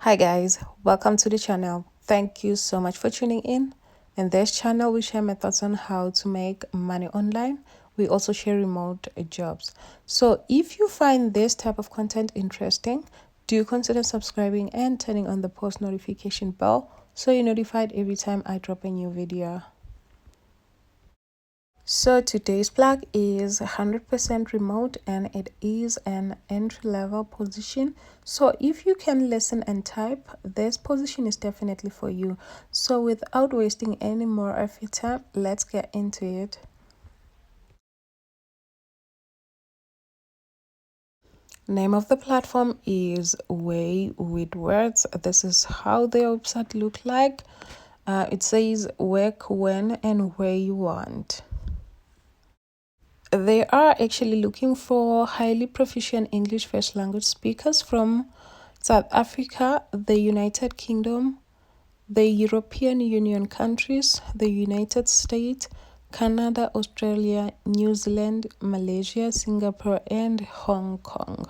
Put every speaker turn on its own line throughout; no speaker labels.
Hi guys, welcome to the channel. Thank you so much for tuning in. In this channel, we share methods on how to make money online. We also share remote jobs. So if you find this type of content interesting, do consider subscribing and turning on the post notification bell so you're notified every time I drop a new video. So today's plug is 100% remote and it is an entry-level position. So if you can listen and type, this position is definitely for you. So without wasting any more of your time, let's get into it. Name of the platform is Way with Words. This is how the website look like. It says work when and where you want. They are actually looking for highly proficient English first language speakers from South Africa, the United Kingdom, the European Union countries, the United States, Canada, Australia, New Zealand, Malaysia, Singapore, and Hong Kong.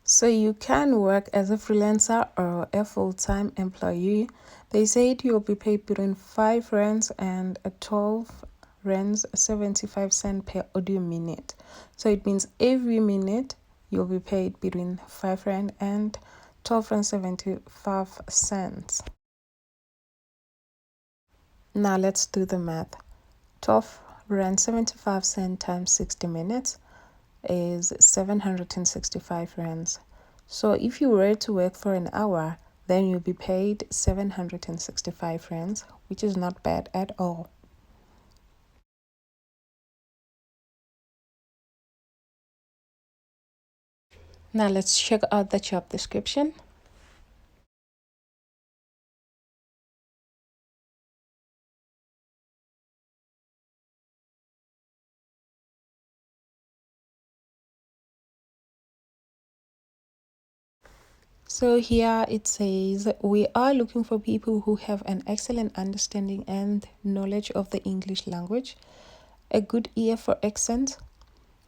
So you can work as a freelancer or a full-time employee. They said you'll be paid between 5 rands and 12 rands 75 cents per audio minute. So it means every minute you'll be paid between 5 rand and 12 rand 75 cents. Now let's do the math. 12 rand 75 cents times 60 minutes is 765 rands. So if you were to work for an hour, then you'll be paid 765 rands, which is not bad at all. Now let's check out the job description. So here it says, we are looking for people who have an excellent understanding and knowledge of the English language, a good ear for accent,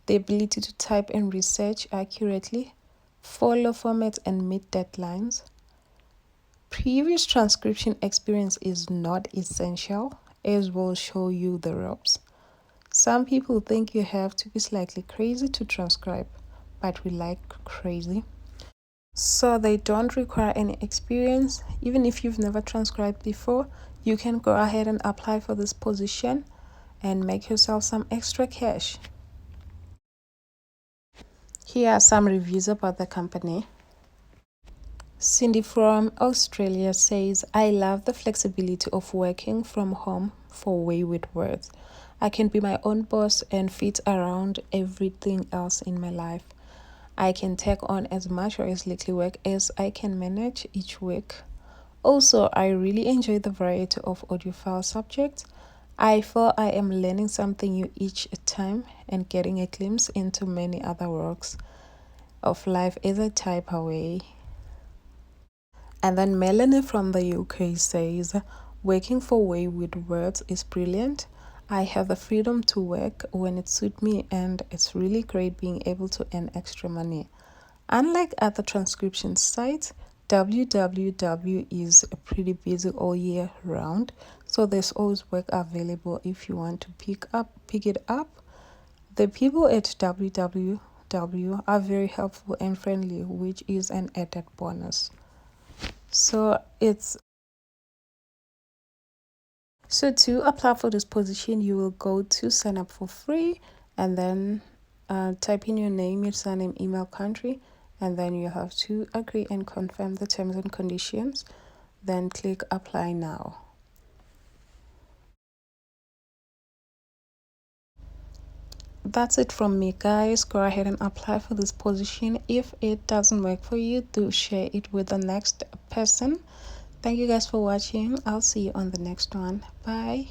the ability to type and research accurately, follow formats and meet deadlines. Previous transcription experience is not essential, as we'll show you the ropes. Some people think you have to be slightly crazy to transcribe, but we like crazy. So they don't require any experience. Even if you've never transcribed before, you can go ahead and apply for this position and make yourself some extra cash. Here are some reviews about the company. Cindy from Australia says, I love the flexibility of working from home for Way with Words. I can be my own boss and fit around everything else in my life. I can take on as much or as little work as I can manage each week. Also, I really enjoy the variety of audiophile subjects. I feel I am learning something new each time and getting a glimpse into many other works of life as I type away. And then Melanie from the UK says, working for Way with Words is brilliant. I have the freedom to work when it suits me, and it's really great being able to earn extra money. Unlike other transcription sites, www is pretty busy all year round, so there's always work available if you want to pick it up. The people at www are very helpful and friendly, which is an added bonus. So to apply for this position, you will go to sign up for free and then type in your name, your surname, email, country, and then you have to agree and confirm the terms and conditions. Then click apply now. That's it from me, guys. Go ahead and apply for this position. If it doesn't work for you, do share it with the next person. Thank you guys for watching. I'll see you on the next one. Bye.